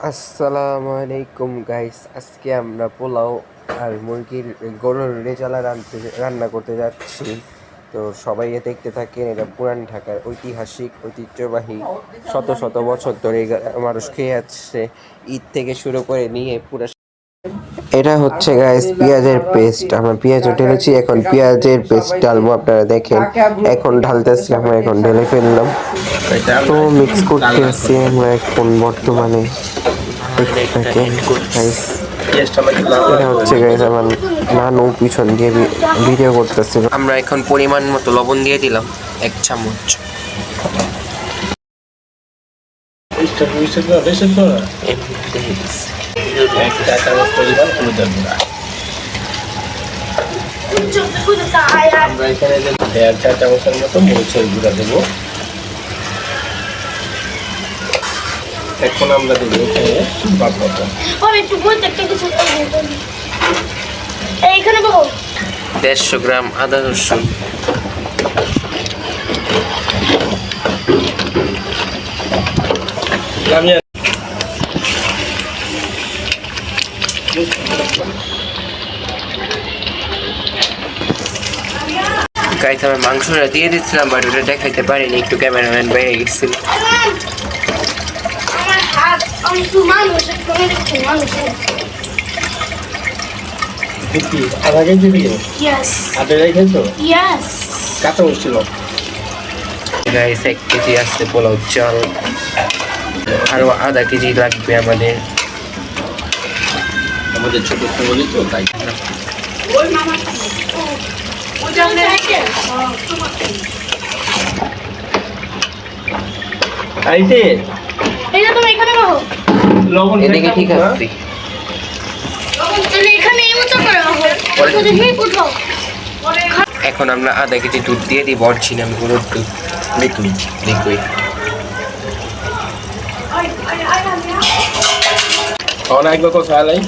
আসসালামু আলাইকুম গাইস, আজকে আমরা পোলাও আর মুরগির গরুর রেজালা রান্না করতে যাচ্ছি। তো সবাই দেখতে থাকেন। এটা পুরান ঢাকার ঐতিহাসিক ঐতিহ্যবাহী শত শত বছর ধরে মানুষ খেয়ে আসছে, ঈদ থেকে শুরু করে নিয়ে পুরো। এটা হচ্ছে গাইস পেঁয়াজের পেস্ট। আমরা পেঁয়াজ ঢেলেছি, এখন পেঁয়াজের পেস্ট ঢালবো। আপনারা দেখেন এখন ঢালতেছি, আমরা এখন ঢেলে ফেললাম। তো মিক্স করতে আসছি আমরা এখন বর্তমানে। দেখতে থাকেন গাইস। এটা হচ্ছে গাইস আমার নানু পিছন দিয়ে ভিডিও করতেছিল। আমরা এখন পরিমাণ মতো লবণ দিয়ে দিলাম 1 চামচ। আমরা এখানে 1.5 চামচের মতো মরিচের গুঁড়া দেবো। এখন আমরা দেবো এখানে বাটনা। এইখানে বলো 150 গ্রাম আদা রসুন, আমি গাইস আমি মাংসটা দিয়ে দিচ্ছিলাম, বাট ওটা দেখাইতে পারিনি, একটু ক্যামেরাম্যান বাইরে গেছিল। আমার হাত আমি তো মানুষ দেখছি মানুষ কি আধা কেজি দিয়ে ইয়েস আধা রেখেছো? ইয়েস কাঁচা বসছিল। গাইস 1 কেজি আছে পোলাও চাল, আরো আধা কেজি লাগবে আমাদের। আমাদের ছোট ফ্যামিলি তো তাই। ওই মামা ওই জানলে আইতে এইটা তুমি এখানে বলো লবণ এদিকে ঠিক আছে। তাহলে এখানে এই উঁচু করে রাখো ওটা দেখি উঠো এখন আমরা আধা কেজি দুধ দিয়ে দিই, অরিজিনাল গরুর দুধ, লিকুইড। খাওয়া একবার কথা আলাই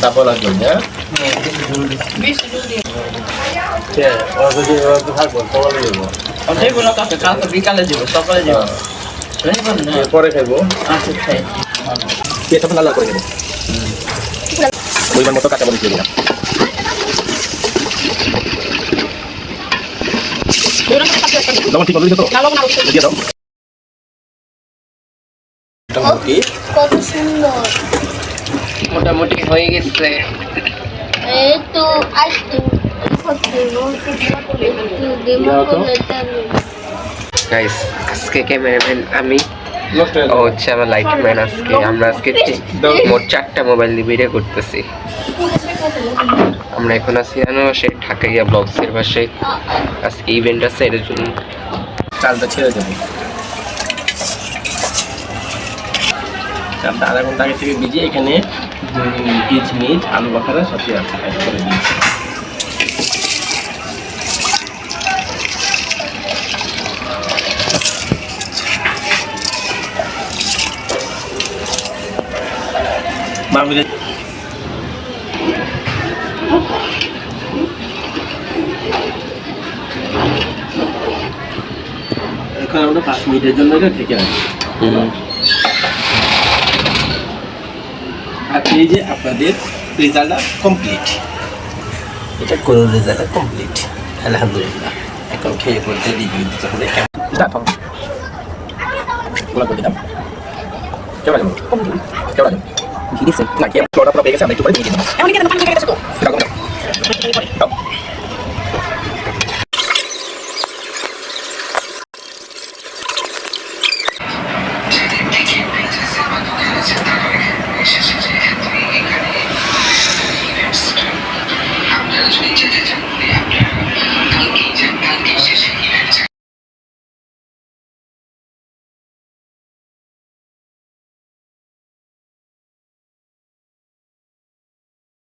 তারপর লাগবে না। থাকবো সকালে যাবো, বিকালে যাব পরে খাইবো। পেটটা লাল করে দেবো। পরিমাণ মতো কাঁচা মরিচ দিয়ে দিলাম। লবণ ঠিক মতো দিছো তো? দিয়ে দাও। মোটামুটি কত সুন্দর মোটামুটি হয়ে গেছে। এই তো আইতো গাইস আজকে ক্যামেরাম্যান আমি, নষ্ট হয়ে ও হচ্ছে আমার লাইটম্যান। আমরা আজকে মোট 4টা মোবাইল দিয়ে ভিডিও করতেছি। আমরা এখন আছি সেই ঢাকাইয়া ব্লগসের পাশে। আজকে ইভেন্ট আছে, এর জন্য চালটা ছেড়ে দেবো। চালটা আধা ঘন্টা আগে থেকে ভিজিয়ে এখানে কিচমিচ আলু বাখারা সব আছে অ্যাড করে দিয়েছি। মামিরে এখন আমরা 5 মিনিটের জন্য এটা ঢেকে রাখি। আর এই যে আপনাদের রেজাল্টটা কমপ্লিট, এটা গরুর রেজাল্টটা কমপ্লিট আলহামদুলিল্লাহ। এখন খেয়ে পড়তে রিভিউ দিতে হবে। কেমন দিলাম কেমন লাগলো? কেমন লাগলো? ঘি দিচ্ছে না? কেমন পেয়ে গেছে? আমরা একটু পরে দিয়ে দিলাম।